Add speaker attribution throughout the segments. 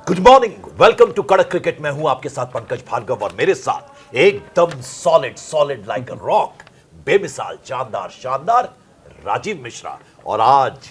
Speaker 1: Good morning, welcome to कड़क cricket. मैं हूं आपके साथ पंकज भार्गव और मेरे साथ एकदम सॉलिड लाइक अ रॉक, बेमिसाल, जानदार, शानदार राजीव मिश्रा। और आज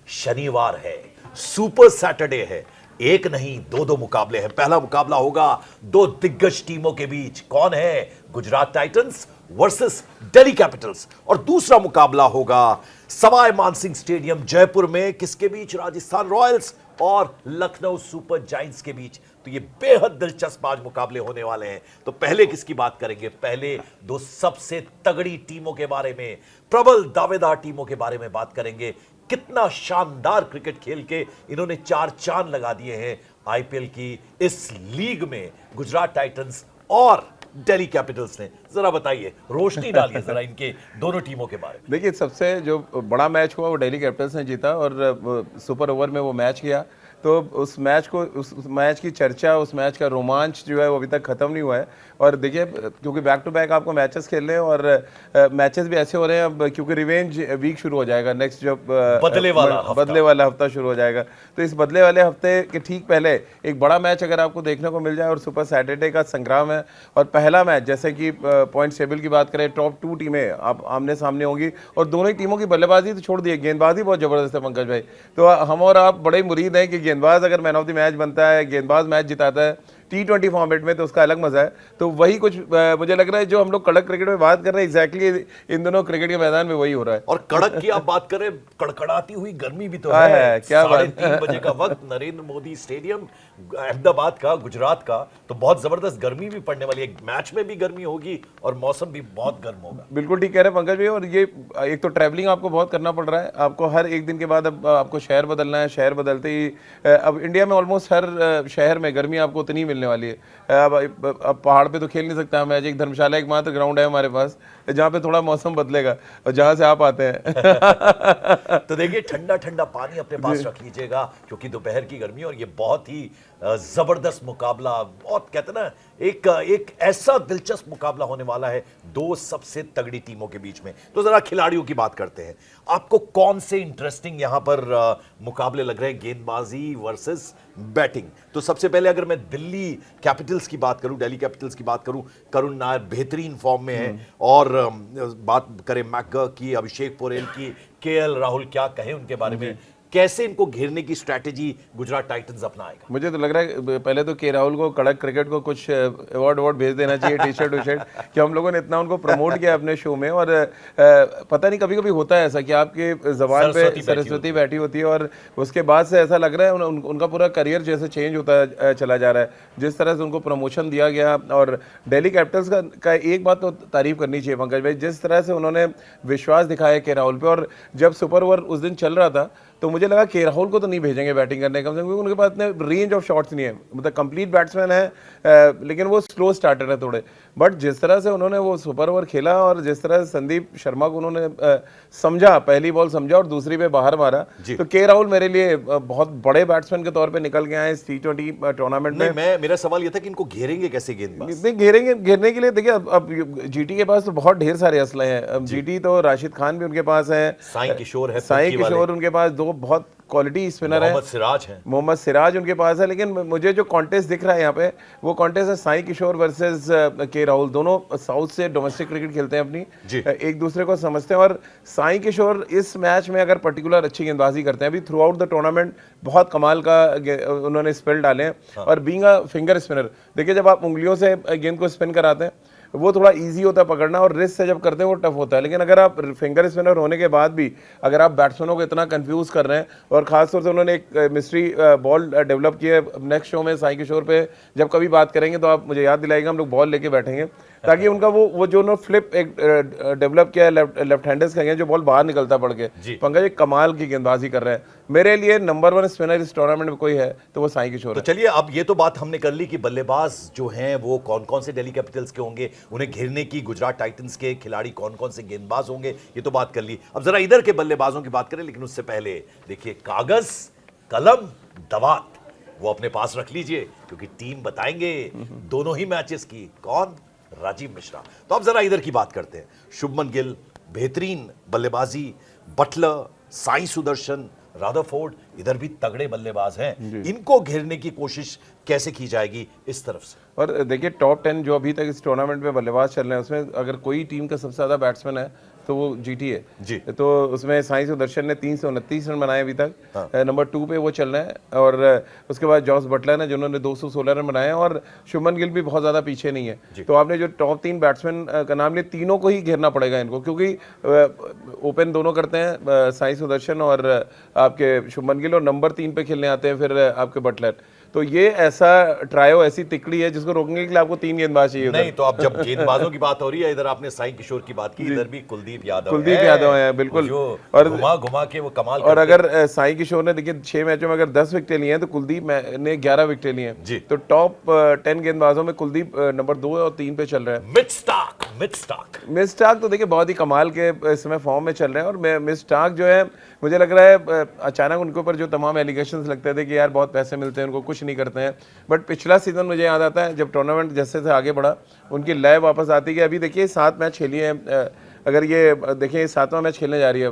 Speaker 1: शनिवार है, सुपर सैटरडे है। एक नहीं दो मुकाबले हैं। पहला मुकाबला होगा दो दिग्गज टीमों के बीच। कौन है? Gujarat Titans versus Delhi Capitals. और दूसरा मुकाबला होगा सवाई मानसिंह स्टेडियम जयपुर में, किसके बीच? राजस्थान रॉयल्स और लखनऊ सुपर जायंट्स के बीच। तो ये बेहद दिलचस्प आज मुकाबले होने वाले हैं। तो पहले किसकी बात करेंगे? पहले दो सबसे तगड़ी टीमों के बारे में, प्रबल दावेदार टीमों के बारे में बात करेंगे। कितना शानदार क्रिकेट खेल के इन्होंने चार चांद लगा दिए हैं आईपीएल की इस लीग में, गुजरात टाइटंस और दिल्ली कैपिटल्स ने। जरा बताइए, रोशनी डालिए जरा इनके दोनों टीमों के बारे में।
Speaker 2: देखिए, सबसे जो बड़ा मैच हुआ वो दिल्ली कैपिटल्स ने जीता और सुपर ओवर में वो मैच किया। तो उस मैच की चर्चा, उस मैच का रोमांच जो है वो अभी तक ख़त्म नहीं हुआ है। और देखिए, क्योंकि बैक टू बैक आपको मैचेस खेलने हैं और मैचेस भी ऐसे हो रहे हैं अब, क्योंकि रिवेंज वीक शुरू हो जाएगा। नेक्स्ट जब
Speaker 1: बदले वाला हफ्ता
Speaker 2: शुरू हो जाएगा, तो इस बदले वाले हफ्ते के ठीक पहले एक बड़ा मैच अगर आपको देखने को मिल जाए और सुपर सैटरडे का संग्राम है। और पहला मैच, जैसे कि पॉइंट टेबल की बात करें, टॉप 2 टीमें आप आमने सामने होंगी और दोनों ही टीमों की बल्लेबाजी तो छोड़ दी, गेंदबाजी बहुत ज़बरदस्त है पंकज भाई। तो हम और आप बड़े मुरीद हैं कि गेंदबाज अगर मैन ऑफ द मैच बनता है, गेंदबाज मैच जिताता है T20 फॉर्मेट में, तो उसका अलग मजा है। तो वही कुछ मुझे लग रहा है जो हम लोग कड़क क्रिकेट में बात कर रहे हैं, एग्जैक्टली इन दोनों क्रिकेट के मैदान में वही हो रहा है।
Speaker 1: और कड़क की आप बात करें, कड़कड़ाती हुई गर्मी भी तो है।
Speaker 2: क्या
Speaker 1: 3:30 बजे का वक्त, नरेंद्र मोदी स्टेडियम अहमदाबाद का, गुजरात का, तो बहुत जबरदस्त गर्मी भी पड़ने वाली है। मैच में भी गर्मी होगी और मौसम भी बहुत गर्म होगा।
Speaker 2: बिल्कुल ठीक कह रहे हैं पंकज भाई। और ये एक तो ट्रैवलिंग आपको बहुत करना पड़ रहा है, आपको हर एक दिन के बाद अब आपको शहर बदलना है। शहर बदलते ही अब इंडिया में ऑलमोस्ट हर शहर में गर्मी आपको उतनी मिलने वाली है। अब पहाड़ पे तो खेल नहीं सकता मैच, एक धर्मशाला एकमात्र ग्राउंड है हमारे पास जहाँ पे थोड़ा मौसम बदलेगा, और जहाँ से आप आते हैं
Speaker 1: तो देखिए, ठंडा ठंडा पानी अपने पास रख लीजिएगा, क्योंकि दोपहर की गर्मी और ये बहुत ही जबरदस्त मुकाबला, बहुत कहते ना, एक ऐसा दिलचस्प मुकाबला होने वाला है दो सबसे तगड़ी टीमों के बीच में। तो जरा खिलाड़ियों की बात करते हैं। आपको कौन से इंटरेस्टिंग यहां पर मुकाबले लग रहे हैं, गेंदबाजी वर्सेस बैटिंग? तो सबसे पहले अगर मैं दिल्ली कैपिटल्स की बात करूं, दिल्ली कैपिटल्स की बात करूं, करुण नायर बेहतरीन फॉर्म में है। और बात करें मैकगर की, अभिषेक पोरेल की, केएल राहुल, क्या कहें उनके बारे में? कैसे इनको घेरने की स्ट्रैटेजी गुजरात टाइटंस अपनाएगा?
Speaker 2: मुझे तो लग रहा है पहले तो के राहुल को कड़क क्रिकेट को कुछ अवार्ड भेज देना चाहिए, टी शर्ट कि हम लोगों ने इतना उनको प्रमोट किया अपने शो में। और पता नहीं, कभी कभी होता है ऐसा कि आपके जबान पे सरस्वती बैठी होती है और उसके बाद से ऐसा लग रहा है उनका पूरा करियर जैसे चेंज होता चला जा रहा है, जिस तरह से उनको प्रमोशन दिया गया। और दिल्ली कैपिटल्स का एक बात तो तारीफ करनी चाहिए पंकज भाई, जिस तरह से उन्होंने विश्वास दिखाया के राहुल पे। और जब सुपर ओवर उस दिन चल रहा था तो मुझे लगा के राहुल को तो नहीं भेजेंगे बैटिंग करने, कम से कम, क्योंकि उनके पास इतने रेंज ऑफ शॉट्स नहीं है। मतलब कंप्लीट बैट्समैन है, लेकिन वो स्लो स्टार्टर है थोड़े। बट जिस तरह से उन्होंने वो सुपर ओवर खेला और जिस तरह से संदीप शर्मा को उन्होंने समझा, पहली बॉल समझा और दूसरी पे बाहर मारा, तो के राहुल मेरे लिए बहुत बड़े बैट्समैन के तौर पे निकल के आए इस T20 टूर्नामेंट में।
Speaker 1: मेरा सवाल ये था कि इनको घेरेंगे कैसे गेंदबाज?
Speaker 2: घेरने के लिए देखिए, अब जीटी के पास तो बहुत ढेर सारे असले हैं। अब जीटी तो राशिद खान भी उनके पास है,
Speaker 1: साई किशोर
Speaker 2: उनके पास, दो बहुत क्वालिटी स्पिनर है, मोहम्मद सिराज उनके पास है। लेकिन मुझे जो कॉन्टेस्ट दिख रहा है यहाँ पे, वो कॉन्टेस्ट है साई किशोर वर्सेस के राहुल। दोनों साउथ से डोमेस्टिक क्रिकेट खेलते हैं अपनी, एक दूसरे को समझते हैं। और साई किशोर इस मैच में अगर पर्टिकुलर अच्छी गेंदबाजी करते हैं, अभी थ्रू आउट द टूर्नामेंट बहुत कमाल का उन्होंने स्पेल डाले हैं। और बीइंग अ फिंगर स्पिनर, देखिए जब आप उंगलियों से गेंद को स्पिन कराते हैं वो थोड़ा इजी होता है पकड़ना, और रिस्ट से जब करते हैं वो टफ होता है। लेकिन अगर आप फिंगर स्पिनर होने के बाद भी अगर आप बैट्समैनों को इतना कंफ्यूज कर रहे हैं, और खासतौर से उन्होंने एक मिस्ट्री बॉल डेवलप की है। नेक्स्ट शो में साई किशोर पे जब कभी बात करेंगे तो आप मुझे याद दिलाएगा, हम लोग बॉल लेके बैठेंगे, ताकि उनका वो जो उन्होंने फ्लिप एक डेवलप किया है लेफ्ट हैंडर्स का, जो बॉल बाहर निकलता पड़ के, पंकज एक कमाल की गेंदबाजी कर रहे हैं। मेरे लिए नंबर 1 स्पिनर इस टूर्नामेंट में कोई है तो वो साई किशोर है।
Speaker 1: तो चलिए, अब ये तो बात हमने कर ली कि बल्लेबाज जो हैं वो कौन कौन से दिल्ली कैपिटल्स के होंगे, उन्हें घेरने की गुजरात टाइटंस के खिलाड़ी कौन कौन से गेंदबाज होंगे, ये तो बात कर ली। अब जरा इधर के बल्लेबाजों की बात करें, लेकिन उससे पहले देखिए, कागज कलम दवात वो अपने पास रख लीजिए, क्योंकि टीम बताएंगे दोनों ही मैचेस की। कौन? राजीव मिश्रा। तो अब जरा इधर की बात करते हैं। शुभमन गिल बेहतरीन बल्लेबाजी, बटलर, साई सुदर्शन, रादरफोर्ड, इधर भी तगड़े बल्लेबाज हैं, इनको घेरने की कोशिश कैसे की जाएगी इस तरफ से?
Speaker 2: और देखिए टॉप 10 जो अभी तक इस टूर्नामेंट में बल्लेबाज चल रहे हैं उसमें अगर कोई टीम का सबसे ज्यादा बैट्समैन है तो वो जीटी है
Speaker 1: जी।
Speaker 2: तो उसमें साई सुदर्शन ने 329 रन बनाए अभी तक। नंबर 2 पे वो चल रहे हैं और उसके बाद जॉस बटलर है जिन्होंने 216 रन बनाए हैं और शुभमन गिल भी बहुत ज़्यादा पीछे नहीं है। तो आपने जो टॉप 3 बैट्समैन का नाम लिया, तीनों को ही घेरना पड़ेगा इनको, क्योंकि ओपन दोनों करते हैं साई सुदर्शन और आपके शुभमन गिल, और नंबर 3 पे खेलने आते हैं फिर आपके बटलर। तो ये ऐसा ट्रायो, ऐसी तिकड़ी है जिसको रोकने के लिए आपको 3 गेंदबाज चाहिए।
Speaker 1: नहीं तो अब जब गेंदबाजों की बात हो रही है, इधर आपने साई किशोर की बात की, इधर भी कुलदीप यादव
Speaker 2: है बिल्कुल,
Speaker 1: और घुमा घुमा के वो कमाल।
Speaker 2: और अगर साई किशोर ने देखिए 6 मैचों में अगर 10 विकेटें लिए हैं तो कुलदीप ने 11 विकेटें लिए हैं। तो टॉप 10 गेंदबाजों में कुलदीप नंबर 2 और 3 पे चल रहे हैं। मिच स्टार्क तो देखिए बहुत ही कमाल के इस समय फॉर्म में चल रहे हैं, और मिच स्टार्क जो है मुझे लग रहा है अचानक उनके ऊपर जो तमाम एलिगेशंस लगते थे कि यार बहुत पैसे मिलते हैं उनको, कुछ नहीं करते हैं, बट पिछला सीजन मुझे याद आता है जब टूर्नामेंट जैसे से आगे बढ़ा उनकी लय वापस आती है। अभी देखिए 7 मैच खेली है, अगर ये देखिए 7वां मैच खेलने जा रही है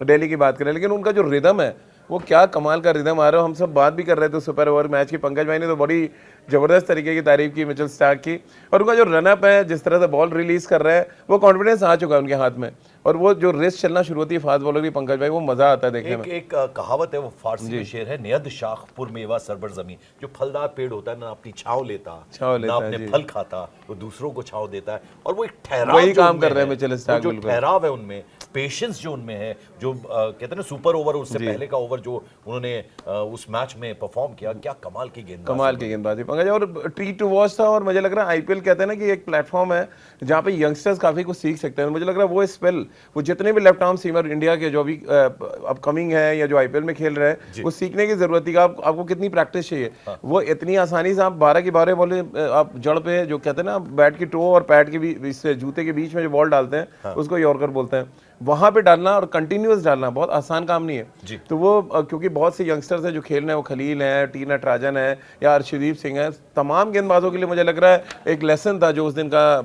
Speaker 2: दिल्ली की बात करें, लेकिन उनका जो रिदम है वो क्या कमाल का रिदम आ रहा है। हम सब बात भी कर रहे थे सुपर ओवर मैच की, पंकज भाई ने तो बड़ी जबरदस्त तरीके की तारीफ की मिचेल स्टार्क की, और उनका जो रनअप है, जिस तरह से बॉल रिलीज कर रहे हैं, वो कॉन्फिडेंस आ चुका है उनके हाथ में, और वो जो रेस चलना शुरू होती है फास्ट बॉलर की पंकज भाई, वो मजा आता है देखने में।
Speaker 1: एक कहावत है, वो फारसी में शेर है, नियद शाखपुर मेवा सरबर जमी, जो फलदार पेड़ होता है ना अपनी छांव लेता ना अपने फल खाता, वो दूसरों को छांव देता है, और वो एक ठहराव,
Speaker 2: वही काम कर रहे हैं मिचेल स्टार्क,
Speaker 1: जो ठहराव है उनमें, पेशेंस जो उनमें है, जो कहते हैं ना सुपर ओवर, उससे पहले का ओवर जो उन्होंने उस मैच में परफॉर्म किया, क्या कमाल की
Speaker 2: गेंदबाजी पंकज, और ट्रीट टू वॉच था। और मुझे लग रहा है आईपीएल कहते हैं ना कि एक प्लेटफॉर्म है जहाँ पे यंगस्टर्स काफी कुछ सीख सकते हैं। मुझे लग रहा है वो स्पेल, वो जितने भी लेफ्ट आर्म सीमर इंडिया के जो भी अपकमिंग है या जो आईपीएल में खेल रहे हैं, वो सीखने की जरूरत है। आपको कितनी प्रैक्टिस चाहिए, वो इतनी आसानी से आप 12 की 12 बॉल आप जड़ पे, जो कहते हैं ना बैट की टो और पैड के बीच, जूते के बीच में जो बॉल डालते हैं उसको यॉर्कर बोलते हैं, वहां पे डालना और कंटिन्यूअस डालना बहुत आसान काम नहीं है। तो वो क्योंकि बहुत से यंगस्टर्स हैं जो खेल रहे हैं, वो खलील हैं, टी नटराजन है या अर्शदीप सिंह है, तमाम गेंदबाजों के लिए मुझे लग रहा है एक लेसन था जो उस दिन का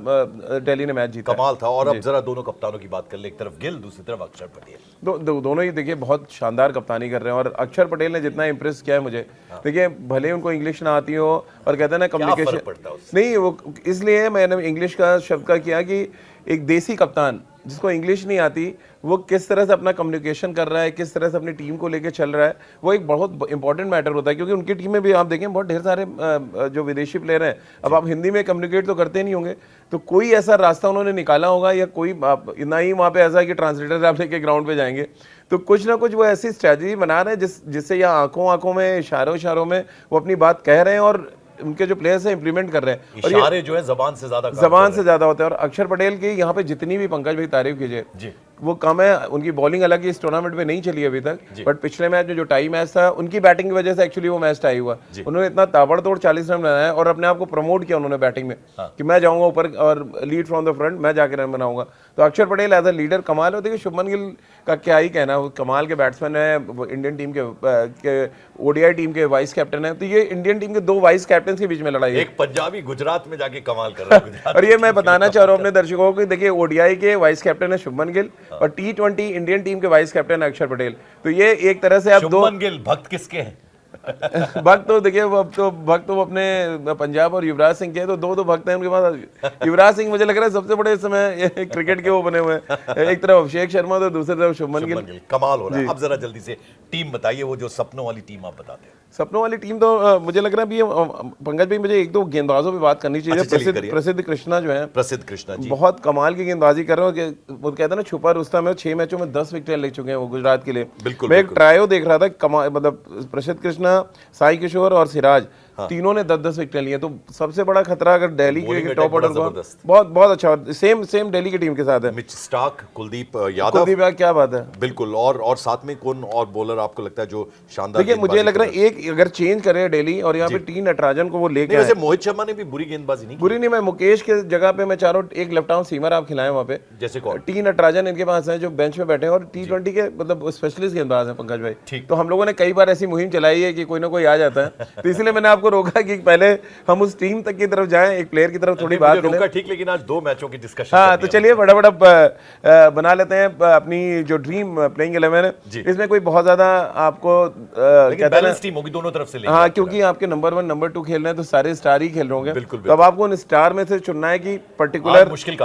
Speaker 2: दिल्ली ने मैच जीता,
Speaker 1: कमाल था। और अब जरा दोनों कप्तानों की बात कर ले, एक तरफ गिल, दूसरी तरफ अक्षर पटेल।
Speaker 2: दोनों ही देखिए बहुत शानदार कप्तानी कर रहे हैं, और अक्षर पटेल ने जितना इंप्रेस किया है मुझे, देखिए भले उनको इंग्लिश ना आती हो, और कहते हैं ना कम्युनिकेशन नहीं, वो इसलिए मैंने इंग्लिश का शब्द का किया कि एक देसी कप्तान जिसको इंग्लिश नहीं आती, वो किस तरह से अपना कम्युनिकेशन कर रहा है, किस तरह से अपनी टीम को लेकर चल रहा है, वो एक बहुत इंपॉर्टेंट मैटर होता है। क्योंकि उनकी टीम में भी आप देखें बहुत ढेर सारे जो विदेशी प्लेयर हैं, अब आप हिंदी में कम्युनिकेट तो करते नहीं होंगे, तो कोई ऐसा रास्ता उन्होंने निकाला होगा, या कोई ना ही वहाँ पे ऐसा है कि ट्रांसलेटर आप लेके ग्राउंड पे जाएंगे, तो कुछ ना कुछ वो ऐसी स्ट्रैटेजी बना रहे हैं जिससे या आंखों में, इशारों में वो अपनी बात कह रहे हैं, और उनके जो प्लेयर्स हैं इंप्लीमेंट कर रहे हैं।
Speaker 1: इशारे जो है जबान से ज्यादा
Speaker 2: होते हैं। और अक्षर पटेल की यहाँ पे जितनी भी पंकज भाई तारीफ कीजिए वो कम है। उनकी बॉलिंग अलग इस टूर्नामेंट में नहीं चली अभी तक, बट पिछले मैच में जो टाई मैच था, उनकी बैटिंग की वजह से एक्चुअली वो मैच टाई हुआ। उन्होंने इतना ताबड़तोड़ 40 रन बनाया और अपने आप को प्रमोट किया उन्होंने बैटिंग में, कि मैं जाऊंगा ऊपर और लीड फ्रॉम द फ्रंट, मैं जाकर रन बनाऊंगा। तो अक्षर पटेल एज अ लीडर कमाल है। देखिए शुभमन गिल का क्या ही कहना, वो कमाल के बैट्समैन है, इंडियन टीम के ओडीआई टीम के वाइस कैप्टन है। तो ये इंडियन टीम के 2 वाइस कैप्टन के बीच में लड़ाई है।
Speaker 1: एक पंजाबी गुजरात में जाके कमाल कर रहा है
Speaker 2: और ये मैं बताना चाह रहा हूँ अपने दर्शकों को, देखिए ओडीआई के वाइस कैप्टन है शुभमन गिल, और T20 इंडियन टीम के वाइस कैप्टन अक्षर पटेल। तो ये एक तरह से आप
Speaker 1: शुभमन गिल भक्त किसके हैं?
Speaker 2: भक्त तो देखिए भक्त तो अपने पंजाब और युवराज सिंह के, तो 2 भक्त हैं उनके पास। युवराज सिंह मुझे लग रहा है सबसे बड़े इस समय क्रिकेट के वो बने हुए हैं, एक तरफ अभिषेक शर्मा तो दूसरी तरफ शुभमन गिल।
Speaker 1: कमाल हो रहा है। अब जरा जल्दी से टीम बताइए, वो जो सपनों वाली टीम आप बताते हैं।
Speaker 2: सपनों वाली टीम तो मुझे लग रहा है पंकज भाई, मुझे 1-2 गेंदबाजों पे बात करनी चाहिए। प्रसिद्ध कृष्णा जो है,
Speaker 1: प्रसिद्ध कृष्णा जी
Speaker 2: बहुत कमाल की गेंदबाजी कर रहे हो। वो कहते हैं ना छुपा रुस्तम है, 6 मैचों में 10 विकेट ले चुके हैं वो गुजरात के लिए।
Speaker 1: बिल्कुल,
Speaker 2: मैं एक ट्रायो देख रहा था, मतलब प्रसिद्ध कृष्णा, साई किशोर और सिराज, तीनों ने 10-10 विकेट लिए। तो सबसे बड़ा खतरा अगर दिल्ली के टॉप ऑर्डर को बहुत अच्छा, सेम दिल्ली की टीम के साथ है।
Speaker 1: मिच स्टार्क, कुलदीप यादव,
Speaker 2: क्या बात है।
Speaker 1: बिल्कुल। और साथ में कौन और बॉलर आपको लगता है जो शानदार?
Speaker 2: देखिए मुझे लग रहा है एक अगर चेंज करे दिल्ली और यहाँ पे टी नटराजन को वो लेके,
Speaker 1: वैसे मोहित शर्मा ने भी बुरी गेंदबाजी नहीं,
Speaker 2: बुरी नहीं, मैं मुकेश के जगह पे मैं चाह रहा हूँ एक लेफ्ट आर्म सीमर आप खिलाएं वहाँ पे,
Speaker 1: जैसे कौन? टी
Speaker 2: नटराजन इनके पास है जो बेंच में बैठे हैं, और T20 के मतलब स्पेशलिस्ट गेंदबाज हैं पंकज भाई। तो हम लोगों ने कई बार ऐसी मुहिम चलाई है कि कोई ना कोई आ जाता है, तो इसलिए मैंने आपको को रोका कि पहले हम उस टीम तक की तरफ जाएं, एक प्लेयर की तरफ थोड़ी बात करें।
Speaker 1: रोका ठीक, लेकिन आज 2 मैचों की डिस्कशन।
Speaker 2: हाँ, तो चलिए बड़ा बना लेते हैं अपनी जो ड्रीम प्लेइंग 11 है। इसमें कोई बहुत ज्यादा आपको
Speaker 1: बैलेंस टीम होगी दोनों तरफ से लेंगे।
Speaker 2: हाँ, क्योंकि आपके नंबर 1 नंबर 2 खेल रहे हैं तो सारे स्टार ही खेल रहे होंगे। तो अब आपको उन स्टार में से चुनना है कि पर्टिकुलर
Speaker 1: मुश्किल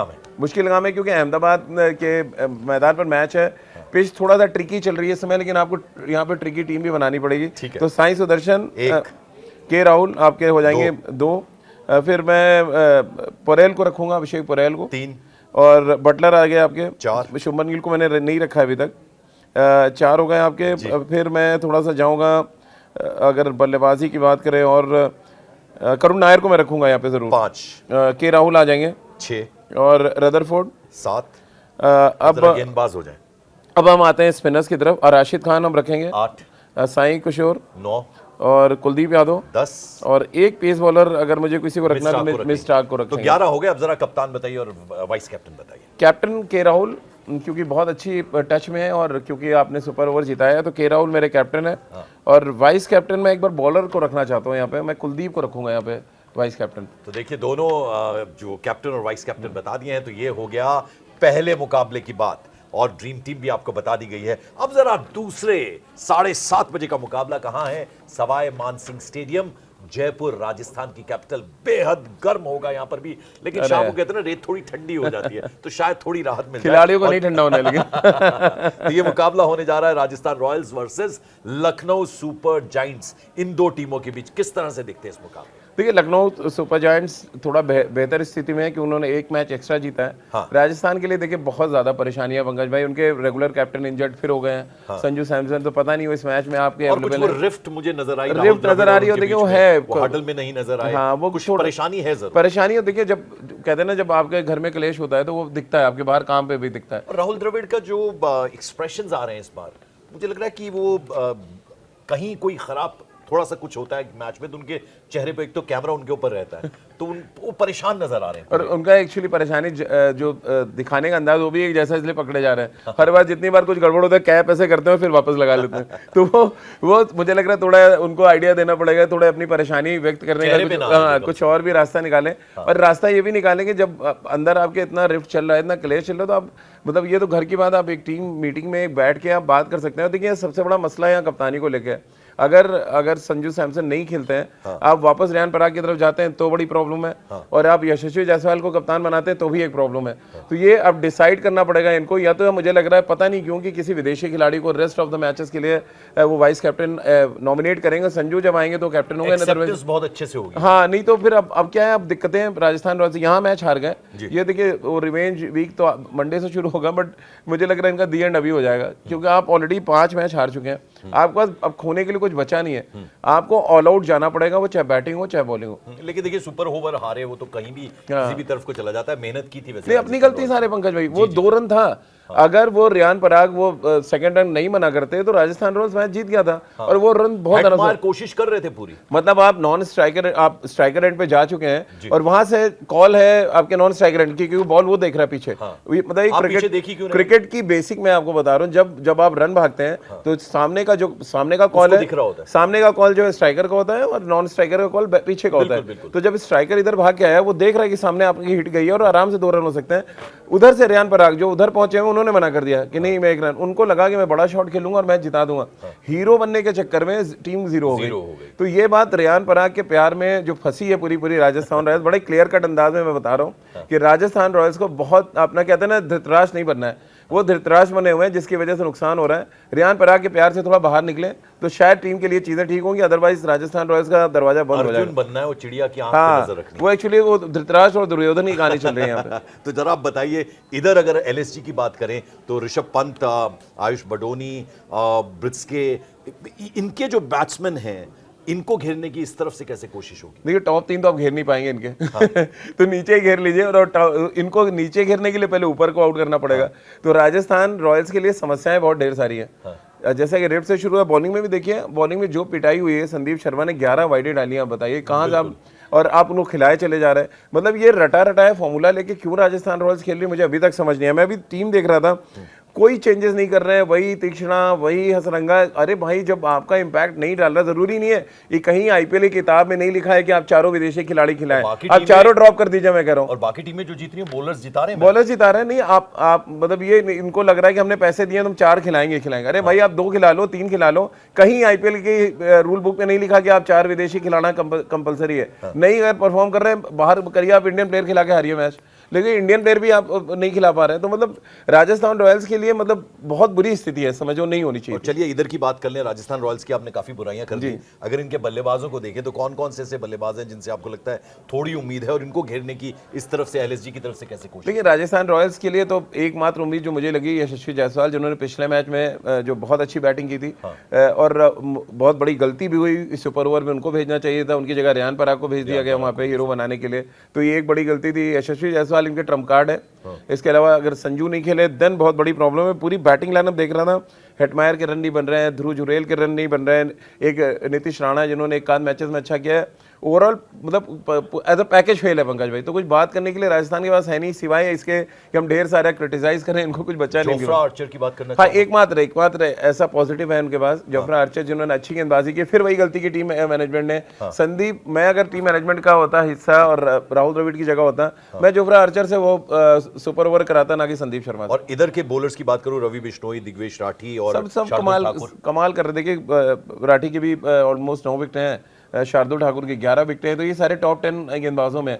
Speaker 1: काम है
Speaker 2: क्योंकि अहमदाबाद के मैदान पर मैच है। पिच थोड़ा सा ट्रिकी चल रही है इस समय, लेकिन आपको यहाँ पे ट्रिकी टीम भी बनानी पड़ेगी। तो साई सुदर्शन, के राहुल आपके हो जाएंगे 2। फिर मैं पोरेल को रखूंगा, अभिषेक पोरेल को
Speaker 1: 3,
Speaker 2: और बटलर आ गए आपके
Speaker 1: 4।
Speaker 2: शुभमन गिल को मैंने नहीं रखा अभी तक, 4 हो गए आपके। फिर मैं थोड़ा सा जाऊंगा, अगर बल्लेबाजी की बात करें, और करुण नायर को मैं रखूंगा यहाँ पे जरूर।
Speaker 1: 5,
Speaker 2: के राहुल आ जाएंगे
Speaker 1: 6,
Speaker 2: और रदरफोर्ड
Speaker 1: 7।
Speaker 2: अब
Speaker 1: गेंदबाज हो जाए।
Speaker 2: अब हम आते हैं स्पिनर्स की तरफ, और राशिद खान हम रखेंगे
Speaker 1: 8,
Speaker 2: साई किशोर
Speaker 1: 9,
Speaker 2: और कुलदीप यादव
Speaker 1: 10,
Speaker 2: और एक पेस बॉलर अगर मुझे किसी को रखना तो मिस स्टार्क को रखेंगे।
Speaker 1: तो 11 हो गए। अब जरा कप्तान बताइए और वाइस कैप्टन बताइए।
Speaker 2: कैप्टन के राहुल, क्योंकि बहुत अच्छी टच में है और क्योंकि आपने सुपर ओवर जिताया है, तो के राहुल मेरे कैप्टन है। और वाइस कैप्टन मैं एक बार बॉलर को रखना चाहता हूँ यहाँ पे, मैं कुलदीप को रखूंगा यहाँ पे वाइस कैप्टन।
Speaker 1: तो देखिए दोनों जो कैप्टन और वाइस कैप्टन बता दिए हैं, तो ये हो गया पहले मुकाबले की बात, और ड्रीम टीम भी आपको बता दी गई है। अब जरा दूसरे 7:30 बजे का मुकाबला कहां है? सवाई मानसिंह स्टेडियम, जयपुर, राजस्थान की कैपिटल। बेहद गर्म होगा यहां पर भी, लेकिन शाम को कहते हैं ना रेत थोड़ी ठंडी हो जाती है, तो शायद थोड़ी राहत मिल जाए।
Speaker 2: खिलाड़ियों को नहीं ठंडा होने लगे।
Speaker 1: तो ये मुकाबला होने जा रहा है Rajasthan Royals versus Lucknow Super Giants. इन 2 टीमों के बीच किस तरह से दिखते हैं इस मुकाबले?
Speaker 2: देखिए, लखनऊ सुपर जायंट्स थोड़ा बेहतर स्थिति में है कि उन्होंने एक मैच एक्स्ट्रा जीता है।
Speaker 1: हाँ।
Speaker 2: राजस्थान के लिए देखिए बहुत ज्यादा परेशानियां पंकज भाई, उनके रेगुलर कैप्टन इंजर्ड फिर हो गए हैं। हाँ। संजू सैमसन तो पता नहीं वो इस मैच में आपके
Speaker 1: अवेलेबल है। रिफ्ट मुझे नजर आई,
Speaker 2: रिफ्ट नजर आ रही है, देखिए वो है,
Speaker 1: वो हडल में नहीं नजर आए।
Speaker 2: हाँ, वो
Speaker 1: कुछ परेशानी है जरूर।
Speaker 2: परेशानी है, देखिए जब कहते हैं ना जब आपके घर में क्लेश होता है तो वो दिखता है, आपके बाहर काम पे भी दिखता है।
Speaker 1: राहुल द्रविड़ का जो एक्सप्रेशंस आ रहे हैं इस बार, मुझे लग रहा है कि वो कहीं कोई खराब थोड़ा सा कुछ होता है मैच में, तो उनके चेहरे पे एक तो कैमरा उनके ऊपर रहता है, तो वो परेशान नजर आ रहे हैं।
Speaker 2: और उनका एक्चुअली परेशानी जो दिखाने का अंदाज वो भी एक जैसा, इसलिए पकड़े जा रहे हैं। हर बार जितनी बार कुछ गड़बड़ होता है कैप ऐसे करते हैं फिर वापस लगा लेते हैं। तो वो मुझे लग रहा है थोड़ा उनको आइडिया देना पड़ेगा, थोड़ा अपनी परेशानी व्यक्त करने का कुछ और भी रास्ता निकालें। और रास्ता ये भी निकालें कि जब अंदर आपके इतना रिफ्ट चल रहा है, इतना क्लेश चल रहा है, तो आप मतलब ये तो घर की बात, आप एक टीम मीटिंग में बैठ के आप बात कर सकते हैं। देखिए सबसे बड़ा मसला यहाँ कप्तानी को लेकर, अगर संजू सैमसन नहीं खेलते हैं, आप वापस रियान पराग की तरफ जाते हैं तो बड़ी प्रॉब्लम है, और आप यशस्वी जायसवाल को कप्तान बनाते हैं तो भी एक प्रॉब्लम है। तो ये अब डिसाइड करना पड़ेगा इनको, या तो मुझे लग रहा है पता नहीं क्यों कि किसी विदेशी खिलाड़ी को रेस्ट ऑफ द मैचेस के लिए वो वाइस कैप्टन नॉमिनेट करेंगे। संजू जब आएंगे तो कैप्टन होंगे,
Speaker 1: बहुत अच्छे से होगी।
Speaker 2: हाँ, नहीं तो फिर अब क्या है, अब दिक्कतें राजस्थान रॉयल्स यहाँ मैच हार गए, ये देखिए वो रिवेंज वीक तो मंडे से शुरू होगा, बट मुझे लग रहा है इनका दी एंड अभी हो जाएगा, क्योंकि आप ऑलरेडी 5 मैच हार चुके हैं। आपके पास अब खोने के लिए कुछ बचा नहीं है, आपको ऑल आउट जाना पड़ेगा, वो चाहे बैटिंग हो चाहे बॉलिंग हो।
Speaker 1: लेकिन देखिए सुपर ओवर हारे, वो तो कहीं भी किसी भी तरफ को चला जाता है, मेहनत की थी वैसे।
Speaker 2: अपनी गलती सारे पंकज भाई, वो 2 रन था। अगर वो रियान पराग वो सेकंड रन नहीं बना करते तो राजस्थान रॉयल्स मैच जीत गया था। और वो रन बहुत
Speaker 1: कोशिश कर रहे थे पूरी,
Speaker 2: मतलब आप नॉन स्ट्राइकर, आप स्ट्राइकर एंड पे जा चुके हैं और वहां से कॉल है आपके नॉन स्ट्राइकर एंड की, क्योंकि बॉल वो देख रहा है पीछे। मतलब क्रिकेट की बेसिक मैं आपको बता रहा हूँ, जब आप रन भागते हैं तो सामने का कॉल है, सामने का कॉल जो है स्ट्राइकर का होता है और नॉन स्ट्राइकर का कॉल पीछे का होता है। तो जब स्ट्राइकर इधर भाग के आया, वो देख रहा है कि सामने आपकी हिट गई है और आराम से 2 रन हो सकते हैं। उधर से रियान पराग जो उधर पहुंचे हैं उन्होंने मना कर दिया कि नहीं मैं 1 रन, उनको लगा कि मैं बड़ा शॉट खेलूंगा और मैच जिता दूंगा। हीरो बनने के चक्कर में टीम 0 हो गई। तो ये बात रियान पराग के प्यार में जो फंसी है पूरी राजस्थान रॉयल्स, बड़े क्लियर कट अंदाज में मैं बता रहा हूँ कि राजस्थान रॉयल्स को बहुत अपना कहते हैं ना धृतराष्ट्र नहीं बनना है, वो धृतराष्ट्र बने हुए हैं जिसकी वजह से नुकसान हो रहा है। रियान पराग के प्यार से थोड़ा बाहर निकले तो शायद टीम के लिए चीजें ठीक होंगी, अदरवाइज राजस्थान रॉयल्स का दरवाजा बंद हो जाएगा।
Speaker 1: बनना है वो चिड़िया की आंख पे नजर रखनी।
Speaker 2: वो एक्चुअली वो धृतराष्ट्र और दुर्योधन की कहानी चल रही है यहाँ पे।
Speaker 1: तो जरा आप बताइए, इधर अगर एलएसजी की बात करें तो ऋषभ पंत, आयुष बडोनी, ब्रिट्सके, इनके जो बैट्समैन हैं इनको घेरने की इस तरफ से कैसे कोशिश होगी?
Speaker 2: देखिए टॉप 3 तो आप घेर नहीं पाएंगे इनके। हाँ। तो नीचे ही घेर लीजिए, और इनको नीचे घेरने के लिए पहले ऊपर को आउट करना पड़ेगा। हाँ। तो राजस्थान रॉयल्स के लिए समस्याएं बहुत ढेर सारी हैं। हाँ। जैसे कि रेड से शुरू हुआ, बॉलिंग में भी देखिए, बॉलिंग में जो पिटाई हुई है, संदीप शर्मा ने 11 वाइडें डाली। आप बताइए कहाँ से आप, और आप उनको खिलाए चले जा रहे हैं। मतलब ये रटा रटाया फॉर्मूला लेके क्यों राजस्थान रॉयल्स खेल रही है, मुझे अभी तक समझ नहीं है। मैं अभी टीम देख रहा था, कोई चेंजेस नहीं कर रहे हैं, वही तीक्ष्णा, वही हसरंगा। अरे भाई, जब आपका इम्पैक्ट नहीं डाल रहा, जरूरी नहीं है ये कहीं आईपीएल की किताब में नहीं लिखा है कि आप चारों विदेशी खिलाड़ी खिलाएं, आप चारों ड्रॉप कर दीजिए, मैं कह रहा हूं।
Speaker 1: और बाकी टीमें जो जीत रही हैं बॉलर्स जिता रहे हैं,
Speaker 2: बॉलर जिता रहे हैं। नहीं, आप मतलब ये इनको लग रहा है कि हमने पैसे दिए तुम 4 खिलाएंगे। अरे भाई, आप 2 खिला लो, 3 खिला लो। कहीं आईपीएल की रूल बुक में नहीं लिखा कि आप 4 विदेशी खिलाना कंपलसरी है। नहीं, अगर परफॉर्म कर रहे हैं बाहर करिए, आप इंडियन प्लेयर खिला के हारिए मैच, लेकिन इंडियन प्लेयर भी आप नहीं खिला पा रहे हैं। तो मतलब राजस्थान रॉयल्स के लिए मतलब बहुत बुरी स्थिति है, समझो नहीं होनी चाहिए।
Speaker 1: और चलिए इधर की बात कर लें, राजस्थान रॉयल्स की आपने काफी बुराइयां कर दी। अगर इनके बल्लेबाजों को देखें तो कौन कौन से ऐसे बल्लेबाज हैं जिनसे आपको लगता है थोड़ी उम्मीद है, और इनको घेरने की इस तरफ से एलएसजी की तरफ से कैसे कोशिश?
Speaker 2: देखिए, राजस्थान रॉयल्स के लिए तो एकमात्र उम्मीद जो मुझे लगी यशस्वी जायसवाल, जिन्होंने पिछले मैच में जो बहुत अच्छी बैटिंग की थी। और बहुत बड़ी गलती भी हुई, इस सुपर ओवर में उनको भेजना चाहिए था, उनकी जगह रियान पराग को भेज दिया गया वहाँ पे हीरो बनाने के लिए। तो ये एक बड़ी गलती थी। यशस्वी जायसवाल इनके ट्रम्प कार्ड है। इसके अलावा अगर संजू नहीं खेले देन बहुत बड़ी प्रॉब्लम है। पूरी बैटिंग लाइनअप देख रहा था, हेटमायर के रन नहीं बन रहे हैं, ध्रुव जुरेल के रन नहीं बन रहे हैं, एक नीतीश राणा जिन्होंने एक आध मैचेस में अच्छा किया है। ओवरऑल मतलब एज अ पैकेज फेल है पंकज भाई। तो कुछ बात करने के लिए राजस्थान के पास है नहीं, सिवाय इसके कि हम ढेर सारा क्रिटिसाइज करें, इनको कुछ बचा नहीं।
Speaker 1: जोफ्रा आर्चर की बात करना,
Speaker 2: हाँ, एकमात्र ऐसा पॉजिटिव है उनके पास, जोफ्रा आर्चर, जिन्होंने अच्छी गेंदबाजी की। फिर वही गलती की टीम मैनेजमेंट ने। संदीप, मैं अगर टीम मैनेजमेंट का होता हिस्सा और राहुल द्रविड़ की जगह होता, मैं जोफ्रा आर्चर से वो सुपर ओवर कराता, ना कि संदीप शर्मा।
Speaker 1: और इधर के बॉलर्स की बात करूं, रवि बिश्नोई, दिग्वेश राठी और
Speaker 2: सब कमाल कर रहे। देखिए, राठी के भी ऑलमोस्ट 9 विकेट हैं, शार्दुल ठाकुर की 11 विकेट हैं। तो ये सारे टॉप 10 गेंदबाजों में।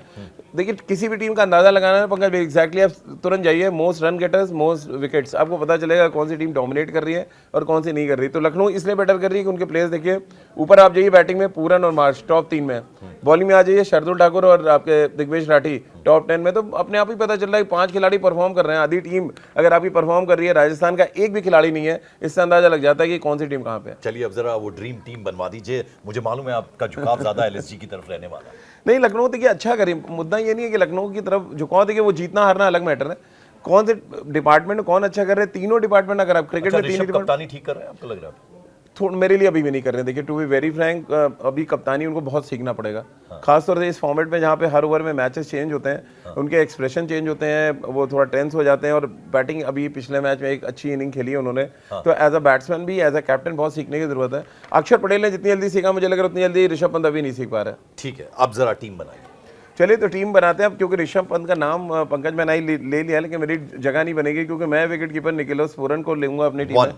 Speaker 2: देखिए, किसी भी टीम का अंदाजा लगाना है पंकज भाई, एग्जैक्टली आप तुरंत जाइए, most run getters, most wickets, आपको पता चलेगा कौन सी टीम डोमिनेट कर रही है और कौन सी नहीं कर रही। तो लखनऊ इसलिए बेटर कर रही है कि उनके प्लेयर्स देखिए, ऊपर आप जाइए बैटिंग में पूरन और मार्श टॉप 3 में, बॉलिंग में आ जाइए शार्दुल ठाकुर और आपके दिग्वेश राठी टॉप 10 में। तो अपने आप ही पता चल रहा है 5 खिलाड़ी परफॉर्म कर रहे हैं। आधी टीम अगर आपकी परफॉर्म कर रही है, राजस्थान का एक भी खिलाड़ी नहीं है, इससे अंदाजा लग जाता है कि कौन सी टीम कहाँ पे है।
Speaker 1: चलिए अब जरा वो ड्रीम टीम बनवा दीजिए। मुझे मालूम है आपका झुकाव ज्यादा एलएसजी की तरफ रहने वाला है।
Speaker 2: नहीं, लखनऊ देखिए अच्छा करी। मुद्दा ये नहीं है कि लखनऊ की तरफ झुकाव, देखिए वो जीतना हारना अलग मैटर है। कौन से डिपार्टमेंट में कौन अच्छा कर रहे हैं, तीनों डिपार्टमेंट अगर आप क्रिकेट में 3 डिपार्टमेंट,
Speaker 1: कप्तानी ठीक कर रहे हैं आपको लग रहा है?
Speaker 2: थोड़ा मेरे लिए अभी भी नहीं कर रहे हैं। देखिए, टू बी वेरी फ्रैंक, अभी कप्तानी उनको बहुत सीखना पड़ेगा। खासतौर से इस फॉर्मेट में जहाँ पे हर ओवर में मैचेस चेंज होते हैं, उनके एक्सप्रेशन चेंज होते हैं, वो थोड़ा टेंस हो जाते हैं। और बैटिंग अभी पिछले मैच में एक अच्छी इनिंग खेली है उन्होंने। तो एज अ बैट्समैन भी, एज अ कैप्टन बहुत सीखने की जरूरत है। अक्षर पटेल ने जितनी जल्दी सीखा, मुझे लग रहा है उतनी जल्दी ऋषभ पंत अभी नहीं सीख पा रहा है।
Speaker 1: ठीक है, अब जरा टीम बनाइए।
Speaker 2: चलिए तो टीम बनाते हैं अब, क्योंकि ऋषभ पंत का नाम पंकज मैंने ले लिया, लेकिन मेरी जगह नहीं बनेगी, क्योंकि मैं विकेट कीपर निकोलस पूरन को लूंगा अपनी टीम में।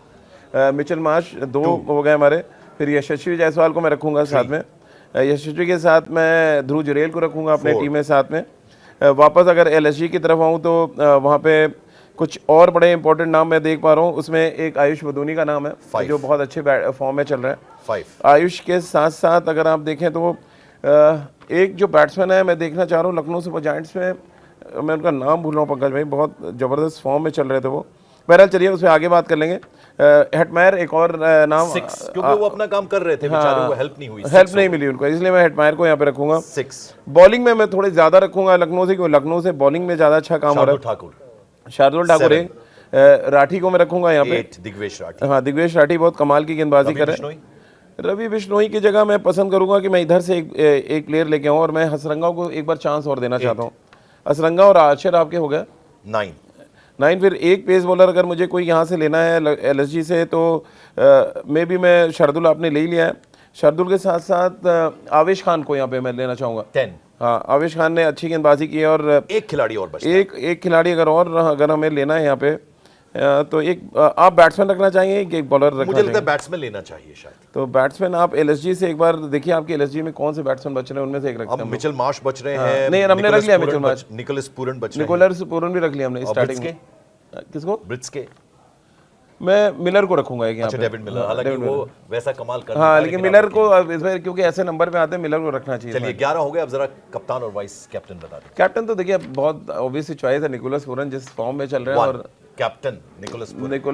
Speaker 2: मिचेल मार्श 2 हो गए हमारे। फिर यशस्वी जायसवाल को मैं रखूंगा साथ में। यशस्वी के साथ मैं ध्रुव जुरेल को रखूंगा अपने टीम में साथ में। वापस अगर एलएसजी की तरफ आऊँ तो वहाँ पे कुछ और बड़े इंपॉर्टेंट नाम मैं देख पा रहा हूँ। उसमें एक आयुष बदूनी का नाम है, जो बहुत अच्छे फॉर्म में चल रहा है।
Speaker 1: 5
Speaker 2: आयुष के साथ साथ अगर आप देखें तो एक जो बैट्समैन है मैं देखना चाह रहा हूँ लखनऊ सुपर जायंट्स में, मैं उनका नाम भूल रहा हूँ पंकज भाई, बहुत ज़बरदस्त फॉर्म में चल रहे थे वो। बहरहाल चलिए उस पर आगे बात कर लेंगे। हेटमायर एक और नाम,
Speaker 1: 6, क्योंकि वो अपना काम कर रहे थे बेचारे, वो हेल्प नहीं हुई,
Speaker 2: हेल्प नहीं मिली उनको, इसलिए मैं हेटमायर को यहाँ पे रखूंगा।
Speaker 1: 6
Speaker 2: बॉलिंग में मैं थोड़े ज्यादा रखूंगा लखनऊ से, क्योंकि लखनऊ से बॉलिंग में ज्यादा अच्छा काम हो रहा है। शार्दुल ठाकुर एक, राठी को मैं रखूंगा यहाँ पे।
Speaker 1: 8 दिग्वेश राठी।
Speaker 2: हाँ, दिग्वेश राठी बहुत कमाल की गेंदबाजी कर रहे हैं। रवि बिश्नोई की जगह मैं पसंद करूंगा कि मैं इधर से एक प्लेयर लेके आऊँ, और मैं हसरंगा को एक बार चांस और देना चाहता हूँ। हसरंगा और आर्चर आपके हो गए 9। फिर एक पेस बॉलर अगर मुझे कोई यहाँ से लेना है एलएसजी से, तो मे बी मैं शार्दुल आपने ले लिया है। शार्दुल के साथ साथ आवेश खान को यहाँ पे मैं लेना चाहूँगा
Speaker 1: 10।
Speaker 2: हाँ, आवेश खान ने अच्छी गेंदबाजी की है। और
Speaker 1: एक खिलाड़ी और बचा,
Speaker 2: एक खिलाड़ी अगर हमें लेना है यहाँ पे, तो एक आप बैट्समैन रखना चाहेंगे कि एक बॉलर रखना
Speaker 1: मुझे लगता है बैट्समैन लेना चाहिए शायद।
Speaker 2: तो बैट्समैन आप एलएसजी से एक बार देखिए, आपके एलएसजी में कौन से बैट्समैन बच रहे हैं, उनमें से एक रखते हैं।
Speaker 1: मिचेल मार्श बच रहे हैं।
Speaker 2: नहीं, हमने रख लिया मिचेल मार्श,
Speaker 1: निकोलस पूरन बच रहे हैं।
Speaker 2: निकोलस पूरन भी रख लिया हमने स्टार्टिंग में। किसको?
Speaker 1: ब्रिट्स के
Speaker 2: मैं मिलर को रखूंगा एक यहाँ पे।
Speaker 1: डेविड मिलर, हालांकि वो वैसा कमाल कर
Speaker 2: हाँ, लेकिन मिलर को इसमें क्योंकि ऐसे नंबर पे आते हैं, मिलर को रखना चाहिए।
Speaker 1: चलिए 11 हो गए, अब जरा कप्तान और वाइस कैप्टन बता दें।
Speaker 2: कैप्टन तो देखिए बहुत ऑब्वियस चॉइस है, निकोलस पूरन जिस फॉर्म में चल रहे हैं। और
Speaker 1: कैप्टन निकोलस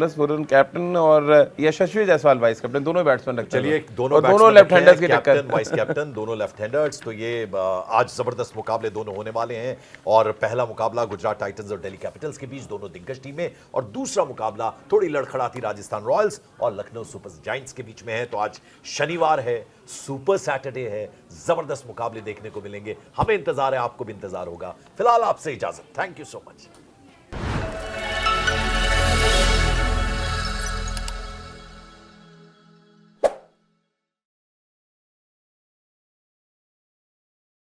Speaker 2: पूरन कैप्टन, और यशस्वी जायसवाल वाइस कैप्टन, दोनों बैट्समैन रखते हैं।
Speaker 1: चलिए दोनों लेफ्ट हैंडर्स की टक्कर, वाइस कैप्टन दोनों लेफ्ट हैंडर्स। तो ये आज जबरदस्त मुकाबले दोनों होने वाले हैं। और पहला मुकाबला गुजरात टाइटंस और दिल्ली कैपिटल्स के बीच, दोनों दिग्गज टीमें, और दूसरा मुकाबला थोड़ी लड़खड़ाती राजस्थान रॉयल्स और लखनऊ सुपर जायंट्स के बीच में है। तो आज शनिवार है, सुपर सैटरडे है, जबरदस्त मुकाबले देखने को मिलेंगे। हमें इंतजार है, आपको भी इंतजार होगा। फिलहाल आपसे इजाजत, थैंक यू सो मच।